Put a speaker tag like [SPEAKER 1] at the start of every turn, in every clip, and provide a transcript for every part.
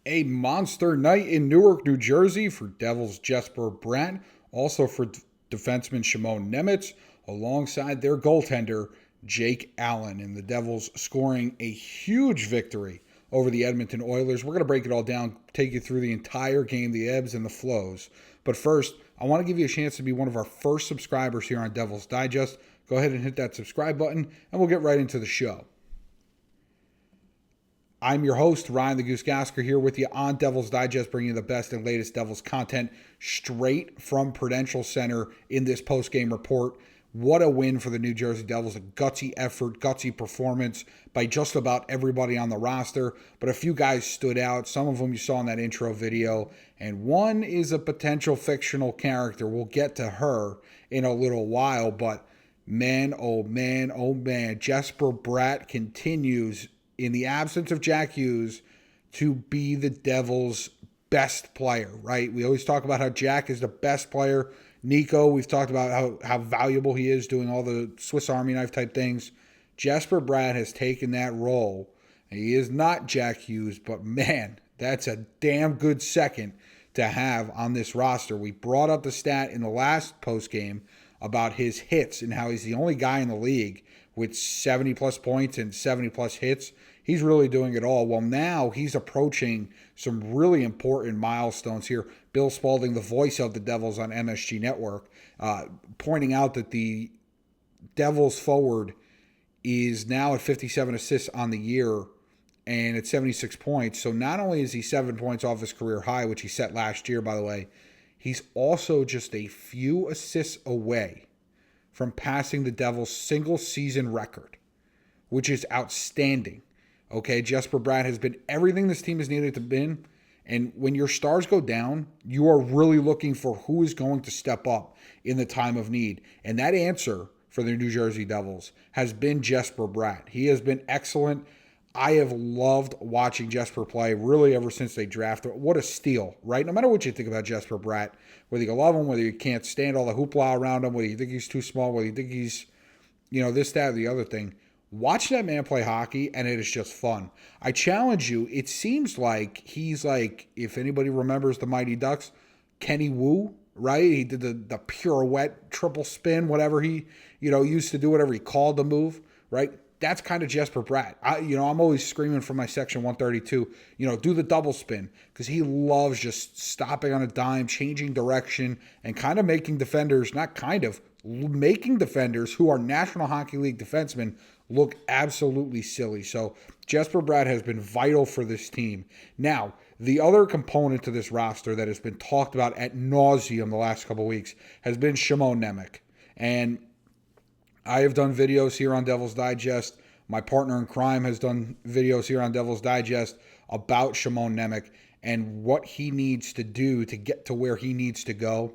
[SPEAKER 1] A monster night in Newark, New Jersey for Devils Jesper Bratt, also for defenseman Shimon Nemec, alongside their goaltender Jake Allen. And the Devils scoring a huge victory over the Edmonton Oilers. We're going to break it all down, take you through the entire game, the ebbs and the flows. But first, I want to give you a chance to be one of our first subscribers here on Devils Digest. Go ahead and hit that subscribe button, and we'll get right into the show. I'm your host, Ryan the Goose Gasker, here with you on Devils Digest, bringing you the best and latest Devils content straight from Prudential Center in this post-game report. What a win for the New Jersey Devils. A gutsy effort, gutsy performance by just about everybody on the roster. But a few guys stood out. Some of them you saw in that intro video. And one is a potential fictional character. We'll get to her in a little while. But man, oh man, oh man. Jesper Bratt continues, in the absence of Jack Hughes, to be the Devils' best player, right? We always talk about how Jack is the best player. Nico, we've talked about how valuable he is doing all the Swiss Army knife type things. Jesper Bratt has taken that role. He is not Jack Hughes, but man, that's a damn good second to have on this roster. We brought up the stat in the last postgame about his hits and how he's the only guy in the league with 70-plus points and 70-plus hits. He's really doing it all. Well, now he's approaching some really important milestones here. Bill Spaulding, the voice of the Devils on MSG Network, pointing out that the Devils forward is now at 57 assists on the year and at 76 points. So not only is he 7 points off his career high, which he set last year, by the way, he's also just a few assists away from passing the Devils' single-season record, which is outstanding. Okay, Jesper Bratt has been everything this team has needed to be. And when your stars go down, you are really looking for who is going to step up in the time of need. And that answer for the New Jersey Devils has been Jesper Bratt. He has been excellent. I have loved watching Jesper play really ever since they drafted. What a steal, right? No matter what you think about Jesper Bratt, whether you love him, whether you can't stand all the hoopla around him, whether you think he's too small, whether you think he's, this, that, or the other thing, watch that man play hockey, and it is just fun. I challenge you, it seems like he's like, if anybody remembers the Mighty Ducks, Kenny Wu, right? He did the pirouette, triple spin, whatever he, used to do, whatever he called the move, right? That's kind of Jesper Bratt. I'm always screaming from my section 132, do the double spin, because he loves just stopping on a dime, changing direction, and kind of making defenders, making defenders who are National Hockey League defensemen look absolutely silly. So Jesper Bratt has been vital for this team. Now, the other component to this roster that has been talked about ad nauseum the last couple of weeks has been Shimon Nemec. And I have done videos here on Devils Digest. My partner in crime has done videos here on Devils Digest about Shimon Nemec and what he needs to do to get to where he needs to go.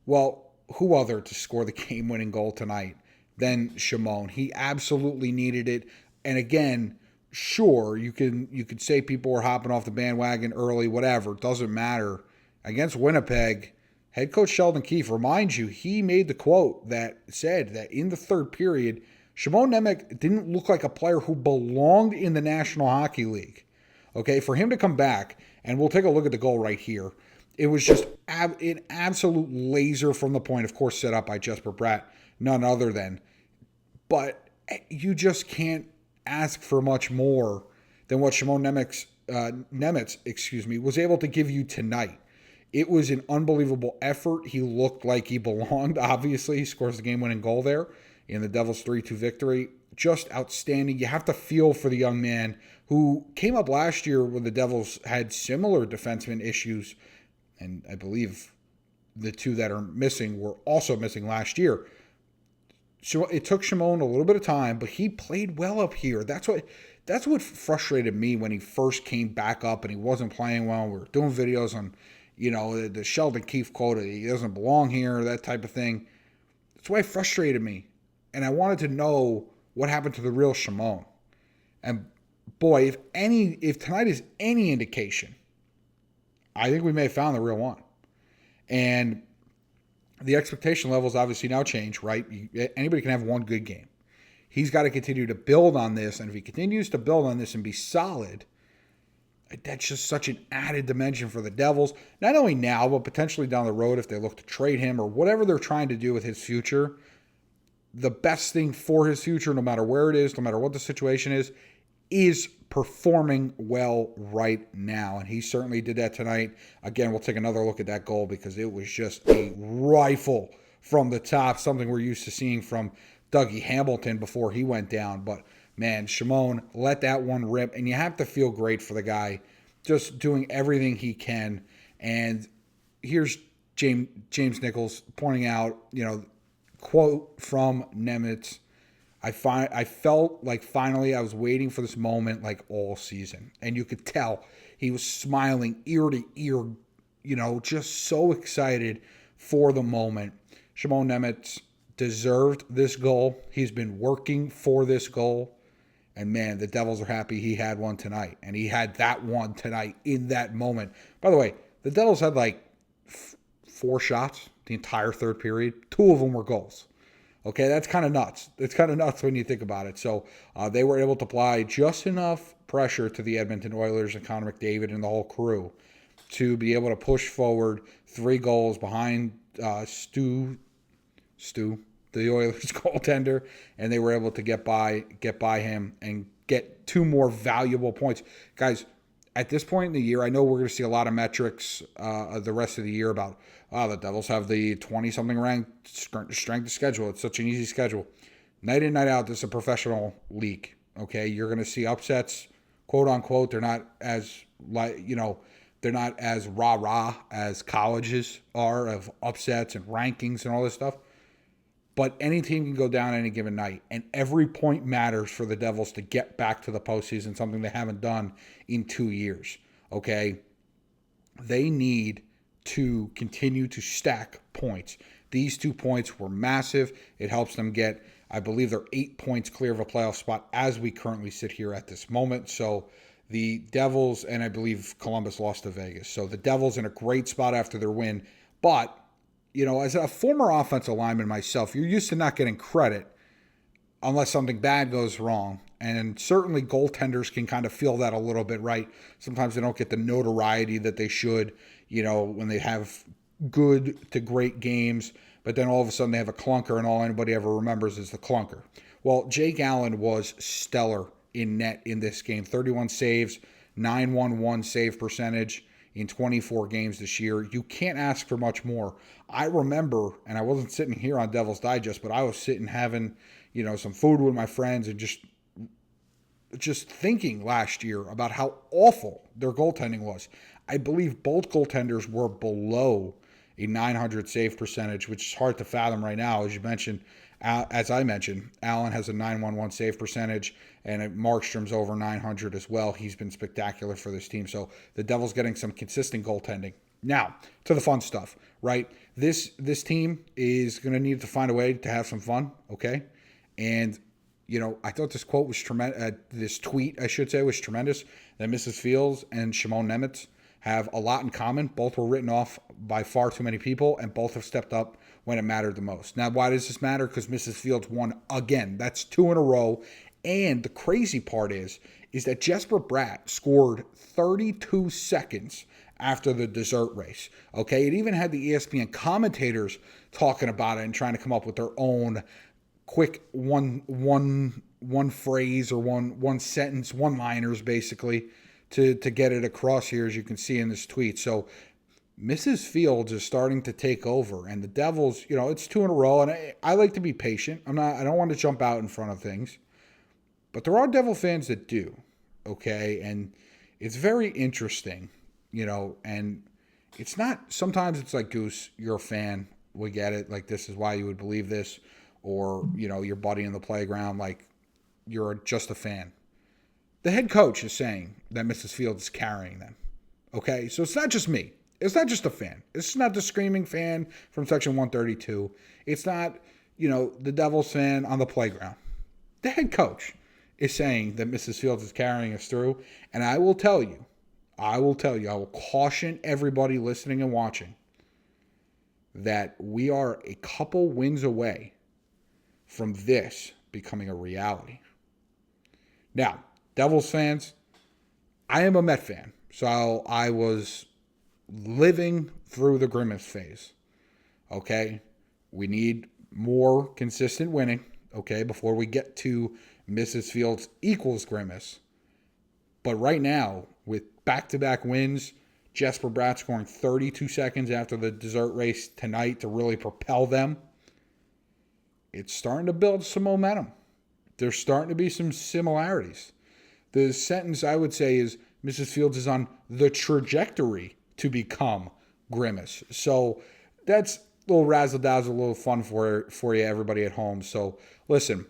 [SPEAKER 1] Well, who other to score the game-winning goal tonight than Shimon? He absolutely needed it. And again, sure, you could say people were hopping off the bandwagon early, whatever. It doesn't matter. Against Winnipeg, head coach Sheldon Keefe, reminds you, he made the quote that said that in the third period, Shimon Nemec didn't look like a player who belonged in the National Hockey League. Okay, for him to come back, and we'll take a look at the goal right here, it was just an absolute laser from the point, of course, set up by Jesper Bratt, none other than. But you just can't ask for much more than what Shimon Nemec was able to give you tonight. It was an unbelievable effort. He looked like he belonged. Obviously, he scores the game-winning goal there in the Devils' 3-2 victory. Just outstanding. You have to feel for the young man who came up last year when the Devils had similar defenseman issues, and I believe the two that are missing were also missing last year. So it took Shimon a little bit of time, but he played well up here. That's what frustrated me when he first came back up and he wasn't playing well. We were doing videos on, the Sheldon Keefe quote, he doesn't belong here, that type of thing. That's why it frustrated me. And I wanted to know what happened to the real Shimon. And boy, if tonight is any indication, I think we may have found the real one. And the expectation levels obviously now change, right? Anybody can have one good game. He's got to continue to build on this, and if he continues to build on this and be solid, That's just such an added dimension for the Devils, not only now, but potentially down the road if they look to trade him or whatever they're trying to do with his future. The best thing for his future, no matter where it is, no matter what the situation is performing well right now. And he certainly did that tonight. Again, we'll take another look at that goal because it was just a rifle from the top, something we're used to seeing from Dougie Hamilton before he went down. But man, Shimon let that one rip, and you have to feel great for the guy just doing everything he can. And here's James Nichols pointing out, quote from Nemec, I felt like finally I was waiting for this moment like all season. And you could tell he was smiling ear to ear, just so excited for the moment. Shimon Nemec deserved this goal. He's been working for this goal. And man, the Devils are happy he had one tonight. And he had that one tonight in that moment. By the way, the Devils had like 4 shots the entire third period. 2 of them were goals. Okay, that's kind of nuts. It's kind of nuts when you think about it. So they were able to apply just enough pressure to the Edmonton Oilers and Connor McDavid and the whole crew to be able to push forward 3 goals behind Stu, the Oilers goaltender, and they were able to get by him and get 2 more valuable points. Guys, at this point in the year, I know we're going to see a lot of metrics the rest of the year about the Devils have the 20-something ranked strength of schedule. It's such an easy schedule. Night in, night out, this is a professional league, okay? You're going to see upsets, quote-unquote. They're not as, they're not as rah-rah as colleges are of upsets and rankings and all this stuff. But any team can go down any given night, and every point matters for the Devils to get back to the postseason, something they haven't done in 2 years, okay? They need to continue to stack points. These 2 points were massive. It helps them get, I believe they're 8 points clear of a playoff spot as we currently sit here at this moment. So the Devils, and I believe Columbus lost to Vegas. So the Devils in a great spot after their win. But, as a former offensive lineman myself, you're used to not getting credit unless something bad goes wrong. And certainly goaltenders can kind of feel that a little bit, right? Sometimes they don't get the notoriety that they should, when they have good to great games, but then all of a sudden they have a clunker and all anybody ever remembers is the clunker. Well, Jake Allen was stellar in net in this game. 31 saves, 911 save percentage in 24 games this year. You can't ask for much more. I remember, and I wasn't sitting here on Devil's Digest, but I was sitting having, some food with my friends and just thinking last year about how awful their goaltending was. I believe both goaltenders were below a 900 save percentage, which is hard to fathom right now. As I mentioned, Allen has a 911 save percentage, and Markstrom's over 900 as well. He's been spectacular for this team. So the Devils getting some consistent goaltending. Now, to the fun stuff, right? This team is going to need to find a way to have some fun, okay? And I thought this quote was tremendous. This tweet, I should say, was tremendous. That Mrs. Fields and Shimon Nemec have a lot in common. Both were written off by far too many people, and both have stepped up when it mattered the most. Now, why does this matter? Because Mrs. Fields won again. That's 2 in a row. And the crazy part is that Jesper Bratt scored 32 seconds after the dessert race. Okay, it even had the ESPN commentators talking about it and trying to come up with their own quick one phrase or one sentence, one-liners basically to get it across here, as you can see in this tweet. So Mrs. Fields is starting to take over, and the Devils, it's 2 in a row, and I like to be patient. I don't want to jump out in front of things, but there are Devil fans that do, okay? And it's very interesting, and it's not, sometimes it's like, Goose, you're a fan, we get it, like this is why you would believe this, or, your buddy in the playground, like you're just a fan. The head coach is saying that Mrs. Fields is carrying them, okay? So it's not just me. It's not just a fan. It's not the screaming fan from Section 132. It's not, the Devils fan on the playground. The head coach is saying that Mrs. Fields is carrying us through. And I will caution everybody listening and watching that we are a couple wins away from this becoming a reality. Now, Devils fans, I am a Met fan. So I was living through the grimace phase. Okay? We need more consistent winning, okay, before we get to Mrs. Fields equals grimace. But right now, with back-to-back wins, Jesper Bratt scoring 32 seconds after the dessert race tonight to really propel them, it's starting to build some momentum. There's starting to be some similarities. The sentence I would say is Mrs. Fields is on the trajectory to become grimace. So that's a little razzle-dazzle, a little fun for you, everybody at home. So listen,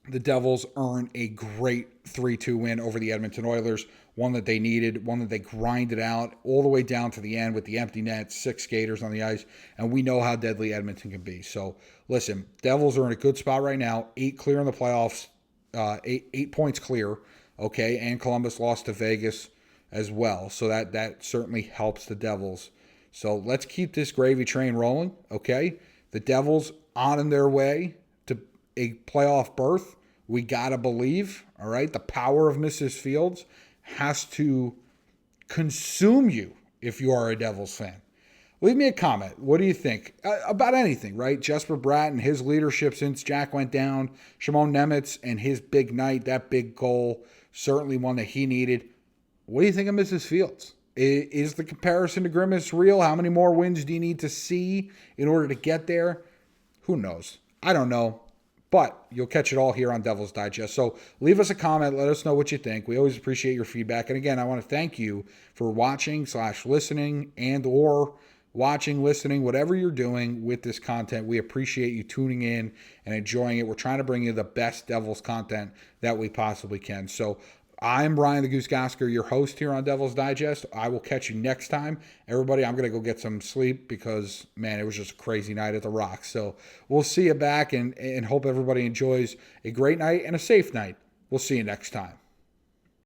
[SPEAKER 1] the Devils earned a great 3-2 win over the Edmonton Oilers, one that they needed, one that they grinded out all the way down to the end with the empty net, 6 skaters on the ice, and we know how deadly Edmonton can be. So listen, Devils are in a good spot right now, 8 clear in the playoffs, 8 points clear, okay, and Columbus lost to Vegas as well, so that certainly helps the Devils. So let's keep this gravy train rolling, okay? The Devils on their way to a playoff berth. We got to believe, all right? The power of Mrs. Fields has to consume you if you are a Devils fan. Leave me a comment. What do you think? About anything, right? Jesper Bratt and his leadership since Jack went down. Shimon Nemec and his big night, that big goal, certainly one that he needed. What do you think of Mrs. Fields? Is the comparison to Grimace real? How many more wins do you need to see in order to get there? Who knows? I don't know. But you'll catch it all here on Devil's Digest. So leave us a comment. Let us know what you think. We always appreciate your feedback. And again, I want to thank you for watching/listening and or watching, listening, whatever you're doing with this content. We appreciate you tuning in and enjoying it. We're trying to bring you the best Devils content that we possibly can. So I'm Brian the Goose Gosker, your host here on Devil's Digest. I will catch you next time. Everybody, I'm going to go get some sleep because, man, it was just a crazy night at the Rocks. So we'll see you back and hope everybody enjoys a great night and a safe night. We'll see you next time.